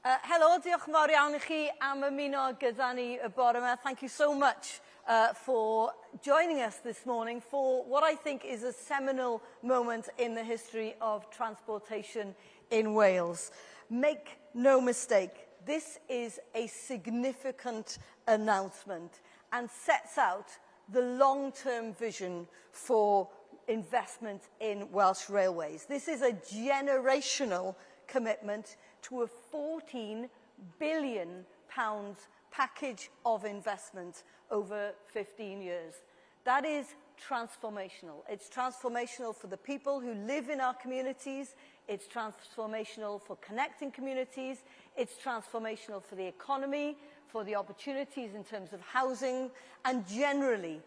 Helo, diolch yn fawr iawn I chi am ymuno gyda ni y bore yma. Thank you so much for joining us this morning for what I think is a seminal moment in the history of transportation in Wales. Make no mistake, this is a significant announcement and sets out the long-term vision for investment in Welsh railways. This is a generational commitment to a £14 billion package of investment over 15 years. That is transformational. It's transformational for the people who live in our communities. It's transformational for connecting communities. It's transformational for the economy, for the opportunities in terms of housing, and generally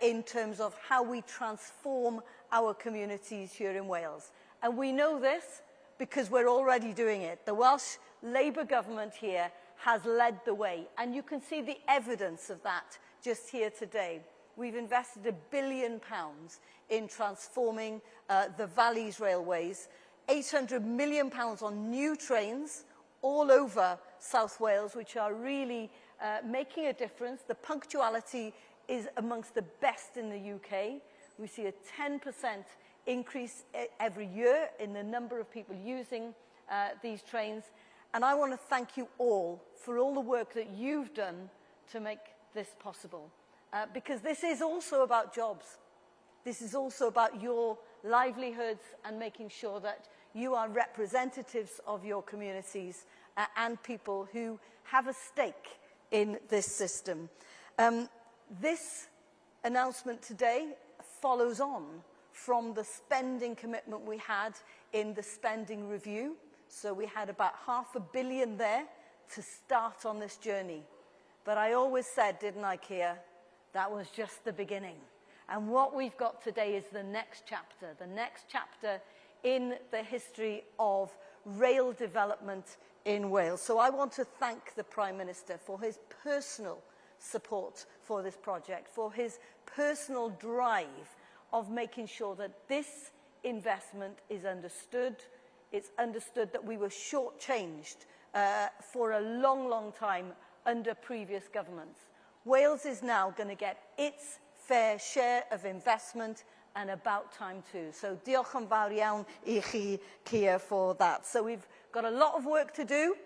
in terms of how we transform our communities here in Wales. And we know this because we're already doing it. The Welsh Labour government here has led the way, and you can see the evidence of that just here today. We've invested £1 billion in transforming the Valley's railways, £800 million on new trains all over South Wales, which are really making a difference. The punctuality is amongst the best in the UK. We see a 10% increase every year in the number of people using these trains. And I want to thank you all for all the work that you've done to make this possible. Because this is also about jobs. This is also about your livelihoods and making sure that you are representatives of your communities and people who have a stake in this system. This announcement today follows on from the spending commitment we had in the spending review. So we had about £500 million there to start on this journey. But I always said, didn't I, Keir, that was just the beginning. And what we've got today is the next chapter in the history of rail development in Wales. So I want to thank the Prime Minister for his personal support for this project, for his personal drive of making sure that this investment is understood. It's understood that we were shortchanged for a long, long time under previous governments. Wales is now going to get its fair share of investment, and about time too. So diolch yn fawr iawn I chi, Keir, for that. So we've got a lot of work to do.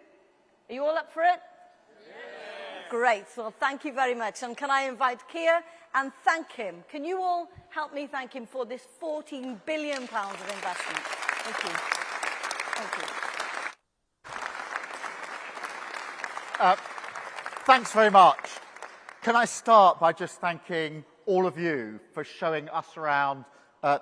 Are you all up for it? Yes. Great. Well, thank you very much. And can I invite Keir and thank him? Can you all help me thank him for this £14 billion of investment? Thank you. Thank you. Thanks very much. Can I start by just thanking all of you for showing us around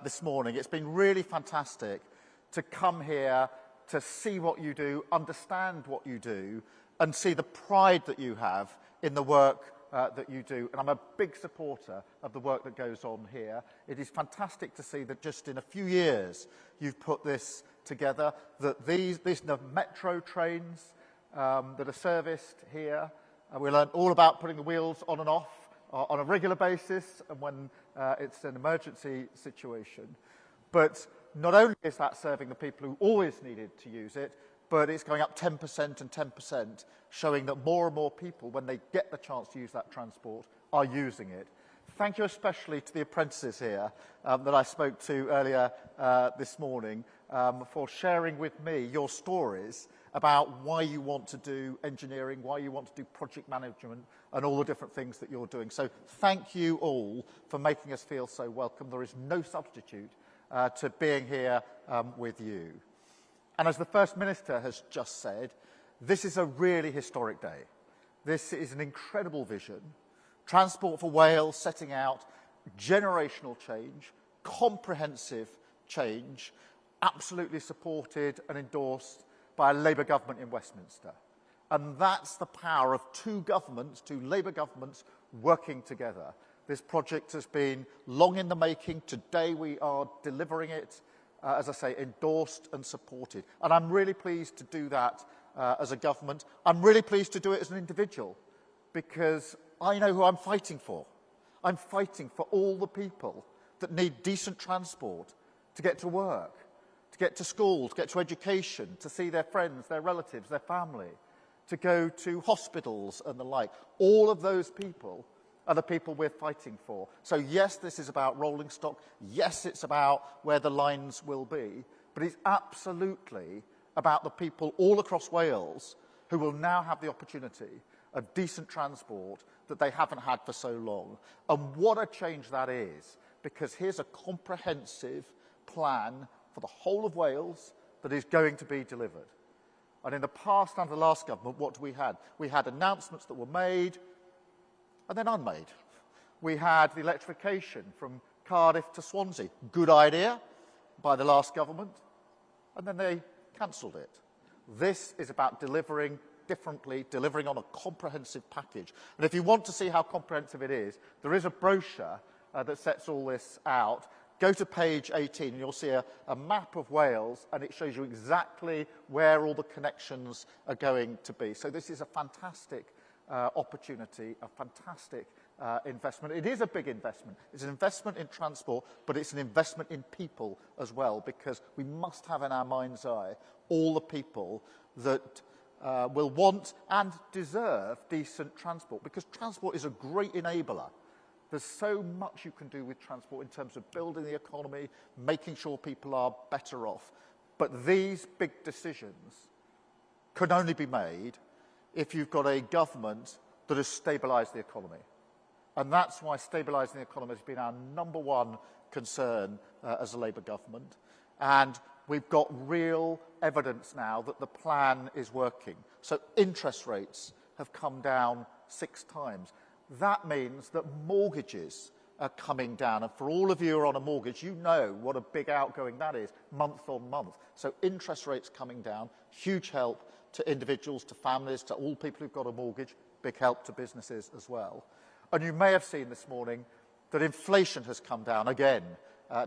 this morning. It's been really fantastic to come here to see what you do, understand what you do, and see the pride that you have in the work that you do. And I'm a big supporter of the work that goes on here. It is fantastic to see that just in a few years you've put this together, that these metro trains that are serviced here, we learned all about putting the wheels on and off on a regular basis and when it's an emergency situation. But not only is that serving the people who always needed to use it, but it's going up 10% and 10%, showing that more and more people, when they get the chance to use that transport, are using it. Thank you especially to the apprentices here that I spoke to earlier this morning for sharing with me your stories about why you want to do engineering, why you want to do project management, and all the different things that you're doing. So thank you all for making us feel so welcome. There is no substitute to being here with you. And as the First Minister has just said, this is a really historic day. This is an incredible vision. Transport for Wales setting out generational change, comprehensive change, absolutely supported and endorsed by a Labour government in Westminster. And that's the power of two Labour governments working together. This project has been long in the making. Today we are delivering it, as I say, endorsed and supported. And I'm really pleased to do that as a government. I'm really pleased to do it as an individual, because I know who I'm fighting for. I'm fighting for all the people that need decent transport to get to work, to get to school, to get to education, to see their friends, their relatives, their family, to go to hospitals and the like. All of those people are the people we're fighting for. So yes, this is about rolling stock. Yes, it's about where the lines will be. But it's absolutely about the people all across Wales who will now have the opportunity of decent transport that they haven't had for so long. And what a change that is, because here's a comprehensive plan for the whole of Wales that is going to be delivered. And in the past, under the last government, what we had? We had announcements that were made and then unmade. We had the electrification from Cardiff to Swansea. Good idea by the last government, and then they cancelled it. This is about delivering differently, delivering on a comprehensive package. And if you want to see how comprehensive it is, there is a brochure that sets all this out. Go to page 18 and you'll see a map of Wales, and it shows you exactly where all the connections are going to be. So this is a fantastic opportunity, a fantastic investment. It is a big investment. It's an investment in transport, but it's an investment in people as well, because we must have in our mind's eye all the people that will want and deserve decent transport, because transport is a great enabler. There's so much you can do with transport in terms of building the economy, making sure people are better off. But these big decisions can only be made if you've got a government that has stabilised the economy. And that's why stabilising the economy has been our number one concern as a Labour government. And we've got real evidence now that the plan is working. So interest rates have come down 6 times. That means that mortgages are coming down. And for all of you who are on a mortgage, you know what a big outgoing that is, month on month. So interest rates coming down, huge help to individuals, to families, to all people who've got a mortgage, big help to businesses as well. And you may have seen this morning that inflation has come down again,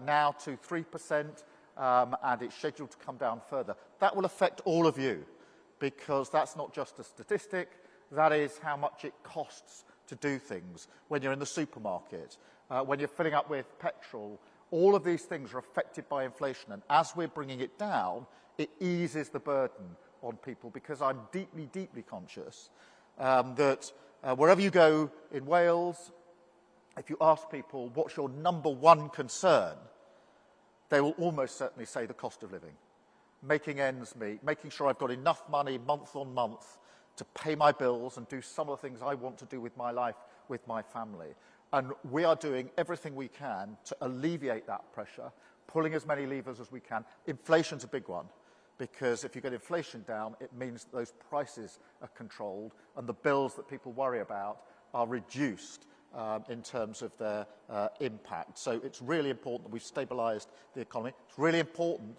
now to 3%, and it's scheduled to come down further. That will affect all of you, because that's not just a statistic, that is how much it costs to do things. When you're in the supermarket, when you're filling up with petrol, all of these things are affected by inflation. And as we're bringing it down, it eases the burden on people, because I'm deeply, deeply conscious that wherever you go in Wales, if you ask people what's your number one concern, they will almost certainly say the cost of living. Making ends meet, making sure I've got enough money month on month to pay my bills and do some of the things I want to do with my life, with my family. And we are doing everything we can to alleviate that pressure, pulling as many levers as we can. Inflation's a big one, because if you get inflation down, it means that those prices are controlled and the bills that people worry about are reduced in terms of their impact. So it's really important that we've stabilised the economy. It's really important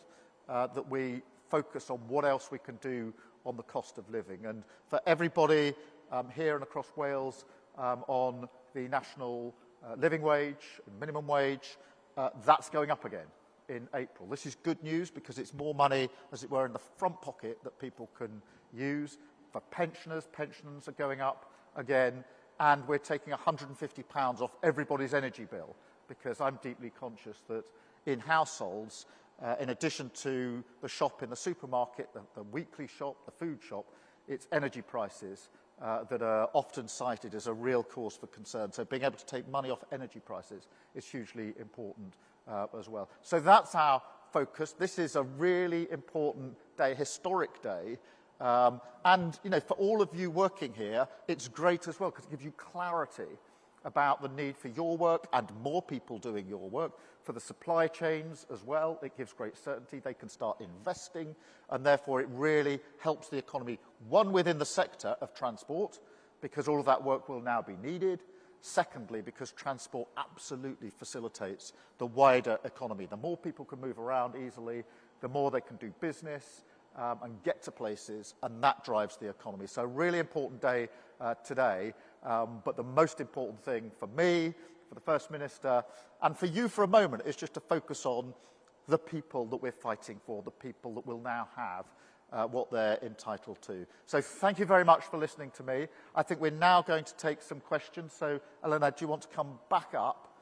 that we focus on what else we can do on the cost of living. And for everybody here and across Wales on the national living wage, minimum wage, that's going up again in April. This is good news, because it's more money, as it were, in the front pocket that people can use. For pensioners, pensions are going up again, and we're taking £150 off everybody's energy bill, because I'm deeply conscious that in households, in addition to the shop in the supermarket, the weekly shop, the food shop, it's energy prices that are often cited as a real cause for concern. So being able to take money off energy prices is hugely important as well. So that's our focus. This is a really important day, historic day. And, you know, for all of you working here, it's great as well, because it gives you clarity about the need for your work and more people doing your work. For the supply chains as well, it gives great certainty. They can start investing, and therefore it really helps the economy, one, within the sector of transport, because all of that work will now be needed. Secondly, because transport absolutely facilitates the wider economy. The more people can move around easily, the more they can do business and get to places, and that drives the economy. So a really important day today, but the most important thing for me, for the First Minister, and for you for a moment, is just to focus on the people that we're fighting for, the people that will now have what they're entitled to. So thank you very much for listening to me. I think we're now going to take some questions. So, Elena, do you want to come back up?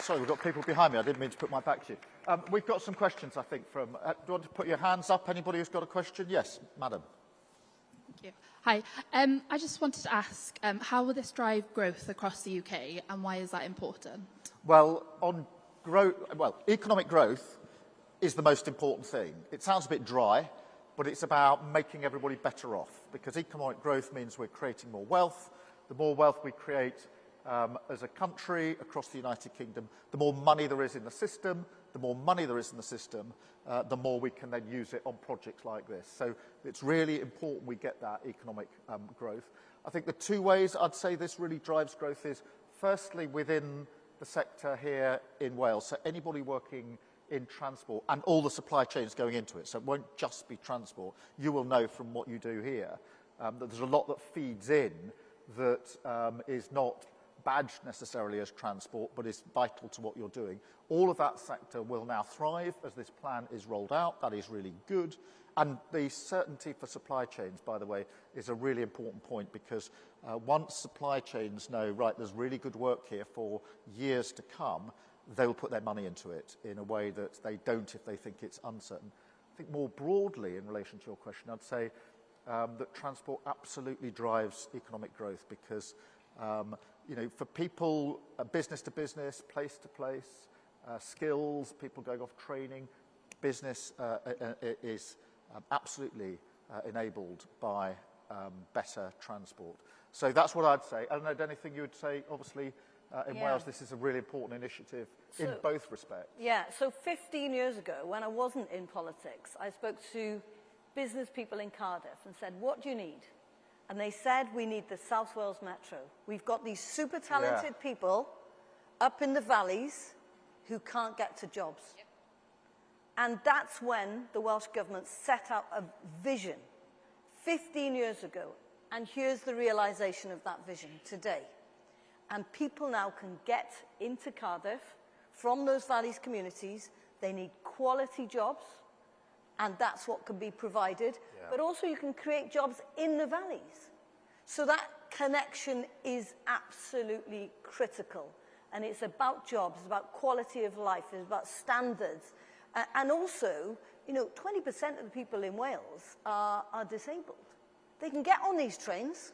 Sorry, we've got people behind me. I didn't mean to put my back to you. We've got some questions, I think, from... do you want to put your hands up? Anybody who's got a question? Yes, madam. Thank you. Hi. I just wanted to ask, how will this drive growth across the UK, and why is that important? Well, economic growth is the most important thing. It sounds a bit dry, but it's about making everybody better off, because economic growth means we're creating more wealth. The more wealth we create as a country across the United Kingdom, the more money there is in the system. The more money there is in the system, the more we can then use it on projects like this. So it's really important we get that economic growth. I think the two ways I'd say this really drives growth is, firstly, within the sector here in Wales. So anybody working in transport and all the supply chains going into it. So it won't just be transport. You will know from what you do here that there's a lot that feeds in that is not badged necessarily as transport, but is vital to what you're doing. All of that sector will now thrive as this plan is rolled out. That is really good. And the certainty for supply chains, by the way, is a really important point, because once supply chains know, right, there's really good work here for years to come, they will put their money into it in a way that they don't if they think it's uncertain. I think more broadly in relation to your question, I'd say that transport absolutely drives economic growth, because you know, for people, business to business, place to place, skills, people going off training, business is absolutely enabled by better transport. So that's what I'd say. I don't know, anything you would say? Obviously, in Wales, this is a really important initiative in both respects. Yeah, so 15 years ago, when I wasn't in politics, I spoke to business people in Cardiff and said, what do you need? And they said, we need the South Wales Metro. We've got these super talented people up in the valleys who can't get to jobs. Yep. And that's when the Welsh Government set out a vision 15 years ago. And here's the realisation of that vision today. And people now can get into Cardiff from those valleys communities. They need quality jobs, and that's what can be provided. Yeah. But also you can create jobs in the valleys. So that connection is absolutely critical. And it's about jobs, it's about quality of life, it's about standards. And also, you know, 20% of the people in Wales are disabled. They can get on these trains,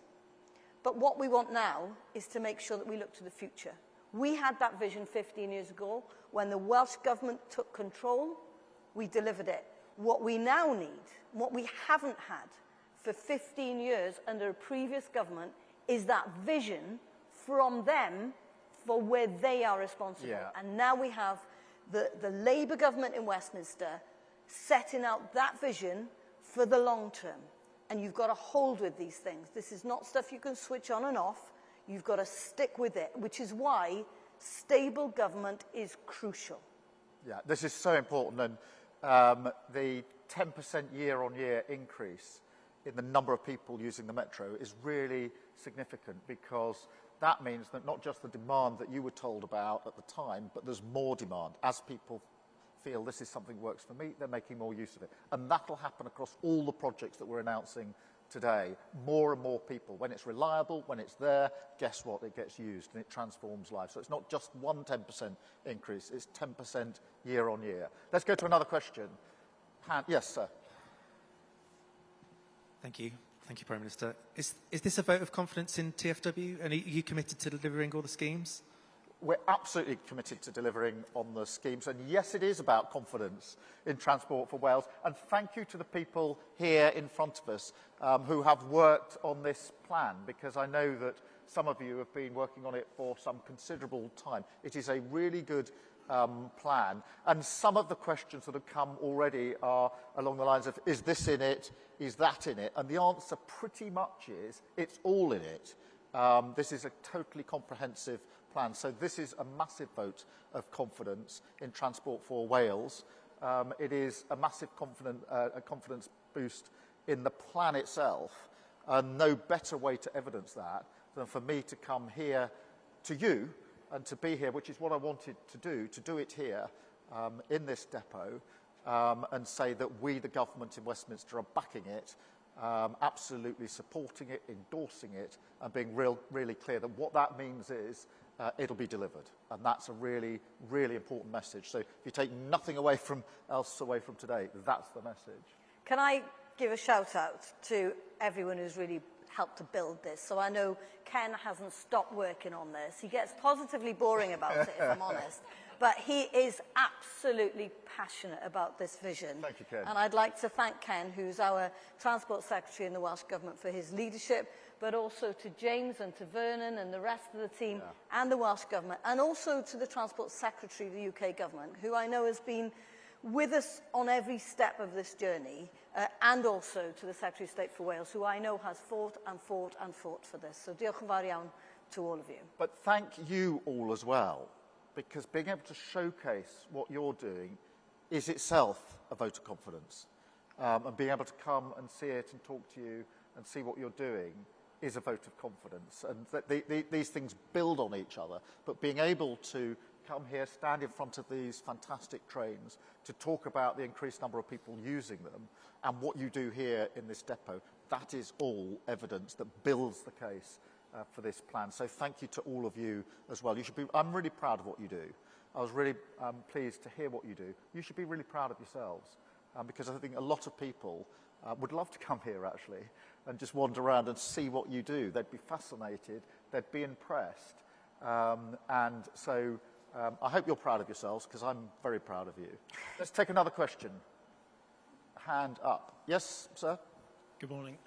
but what we want now is to make sure that we look to the future. We had that vision 15 years ago. When the Welsh Government took control, we delivered it. What we now need, what we haven't had for 15 years under a previous government, is that vision from them for where they are responsible. Yeah. And now we have the Labour government in Westminster setting out that vision for the long term. And you've got to hold with these things. This is not stuff you can switch on and off. You've got to stick with it, which is why stable government is crucial. Yeah, this is so important. And the 10% year-on-year increase in the number of people using the Metro is really significant, because that means that not just the demand that you were told about at the time, but there's more demand. As people feel this is something that works for me, they're making more use of it. And that'll happen across all the projects that we're announcing today. More and more people, when it's reliable, when it's there, guess what? It gets used and it transforms lives. So it's not just one 10% increase, it's 10% year on year. Let's go to another question. Yes, sir. Thank you. Thank you, Prime Minister. Is this a vote of confidence in TFW, and are you committed to delivering all the schemes? We're absolutely committed to delivering on the schemes, and yes, it is about confidence in Transport for Wales. And thank you to the people here in front of us who have worked on this plan, because I know that some of you have been working on it for some considerable time. It is a really good plan, and some of the questions that have come already are along the lines of, is this in it, is that in it? And the answer pretty much is, it's all in it. This is a totally comprehensive plan. So this is a massive vote of confidence in Transport for Wales. It is a massive confidence boost in the plan itself. No better way to evidence that than for me to come here to you and to be here, which is what I wanted to do it here in this depot, and say that we, the government in Westminster, are backing it, absolutely supporting it, endorsing it, and being really clear that what that means is it'll be delivered. And that's a really, really important message. So if you take nothing away from today, that's the message. Can I give a shout out to everyone who's really helped to build this? So I know Ken hasn't stopped working on this. He gets positively boring about it, if I'm honest. But he is absolutely passionate about this vision. Thank you, Ken. And I'd like to thank Ken, who's our Transport Secretary in the Welsh Government, for his leadership, but also to James and to Vernon and the rest of the team and the Welsh Government, and also to the Transport Secretary of the UK Government, who I know has been with us on every step of this journey, and also to the Secretary of State for Wales, who I know has fought and fought and fought for this. So diolch yn fawr iawn to all of you. But thank you all as well, because being able to showcase what you're doing is itself a vote of confidence. And being able to come and see it and talk to you and see what you're doing is a vote of confidence. And these things build on each other, but being able to come here, stand in front of these fantastic trains to talk about the increased number of people using them and what you do here in this depot, that is all evidence that builds the case for this plan. So thank you to all of you as well. I'm really proud of what you do. I was really pleased to hear what you do. You should be really proud of yourselves because I think a lot of people would love to come here actually and just wander around and see what you do. They'd be fascinated, they'd be impressed. And so I hope you're proud of yourselves because I'm very proud of you. Let's take another question. Hand up. Yes, sir? Good morning.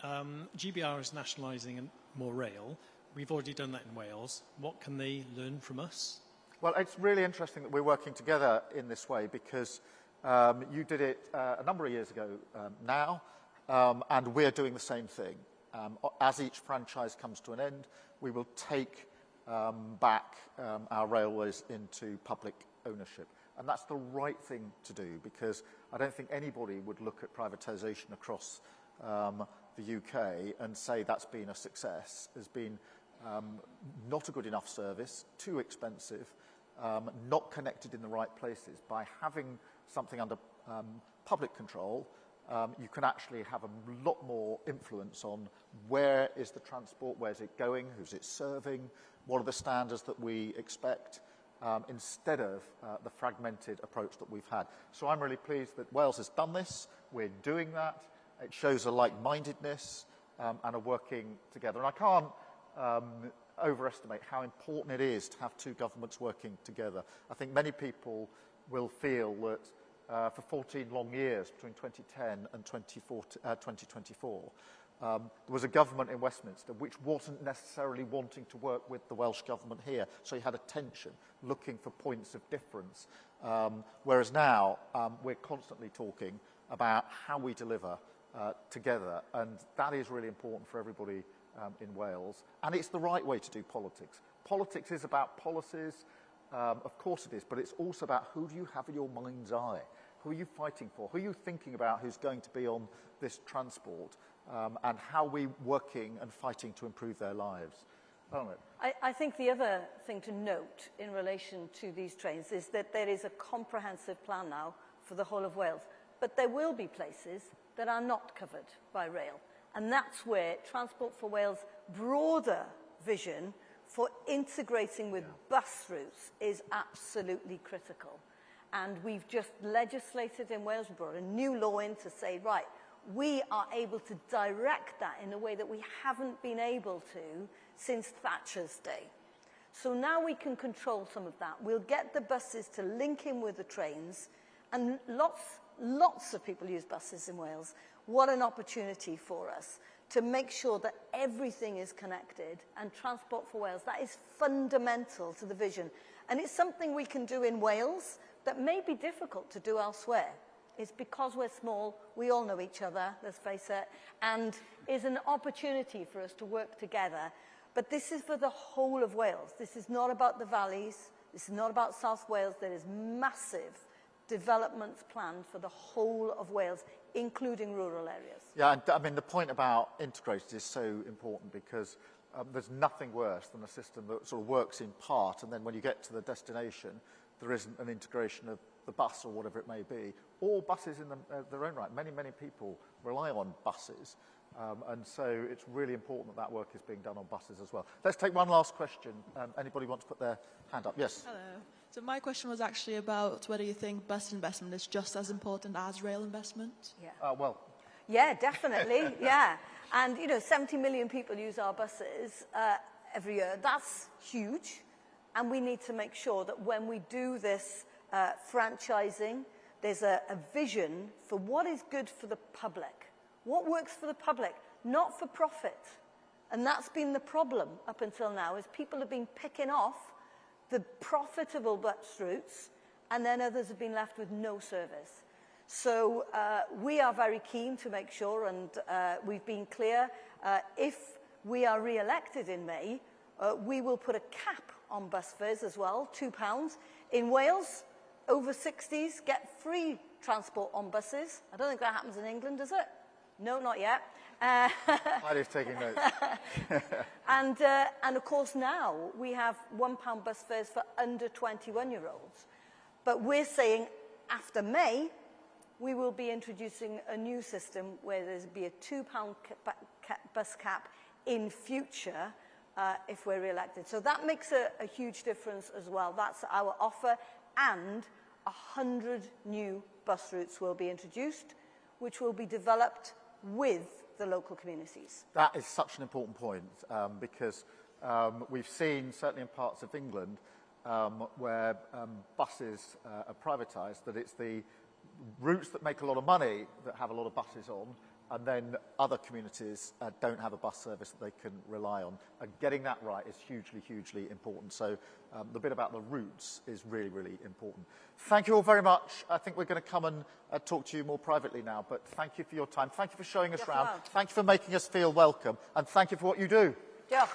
GBR is nationalising more rail. We've already done that in Wales. What can they learn from us? Well, it's really interesting that we're working together in this way because you did it a number of years ago now, and we're doing the same thing. As each franchise comes to an end, we will take back our railways into public ownership. And that's the right thing to do because I don't think anybody would look at privatisation across the UK and say that's been a success. There's been not a good enough service, too expensive, not connected in the right places. By having something under public control, you can actually have a lot more influence on where is the transport, where's it going, who's it serving, what are the standards that we expect, instead of the fragmented approach that we've had. So I'm really pleased that Wales has done this. We're doing that. It shows a like-mindedness and a working together. And I can't overestimate how important it is to have two governments working together. I think many people will feel that for 14 long years, between 2010 and 2024, there was a government in Westminster which wasn't necessarily wanting to work with the Welsh government here. So you had a tension, looking for points of difference. Whereas now, we're constantly talking about how we deliver together. And that is really important for everybody in Wales. And it's the right way to do politics. Politics is about policies. Of course it is. But it's also about who do you have in your mind's eye? Who are you fighting for? Who are you thinking about who's going to be on this transport? And how are we working and fighting to improve their lives? I think the other thing to note in relation to these trains is that there is a comprehensive plan now for the whole of Wales. But there will be places that are not covered by rail. And that's where Transport for Wales' broader vision for integrating with bus routes is absolutely critical. And we've just legislated in Wales, we brought a new law in to say, right, we are able to direct that in a way that we haven't been able to since Thatcher's day. So now we can control some of that. We'll get the buses to link in with the trains, and lots of people use buses in Wales. What an opportunity for us to make sure that everything is connected, and Transport for Wales, that is fundamental to the vision. And it's something we can do in Wales that may be difficult to do elsewhere. It's because we're small, we all know each other, let's face it, and is an opportunity for us to work together. But this is for the whole of Wales. This is not about the valleys. This is not about South Wales. There is massive developments planned for the whole of Wales, including rural areas. Yeah, and I mean, the point about integrated is so important because there's nothing worse than a system that sort of works in part, and then when you get to the destination, there isn't an integration of the bus or whatever it may be, or buses in their own right. Many people rely on buses, And so it's really important that that work is being done on buses as well. Let's take one last question. Anybody want to put their hand up? Yes. Hello. So my question was actually about whether you think bus investment is just as important as rail investment. Yeah. Well, Yeah, definitely. Yeah. And, 70 million people use our buses every year. That's huge. And we need to make sure that when we do this franchising, there's a vision for what is good for the public. What works for the public, not for profit. And that's been the problem up until now, is people have been picking off the profitable bus routes, and then others have been left with no service. So we are very keen to make sure, and we've been clear, if we are re-elected in May, we will put a cap on bus fares as well, £2. In Wales, over 60s get free transport on buses. I don't think that happens in England, does it? No, not yet. Heidi's taking notes. And of course now we have £1 bus fares for under 21-year-olds. But we're saying after May, we will be introducing a new system where there'll be a £2 bus cap in future if we're re-elected. So that makes a huge difference as well. That's our offer. And 100 new bus routes will be introduced, which will be developed with the local communities. That is such an important point because we've seen, certainly in parts of England, where buses are privatised, that it's the routes that make a lot of money that have a lot of buses on, and then other communities don't have a bus service that they can rely on. And getting that right is hugely, hugely important. So the bit about the routes is really, really important. Thank you all very much. I think we're going to come and talk to you more privately now, but thank you for your time. Thank you for showing us around. Thank you for making us feel welcome, and thank you for what you do. Yeah.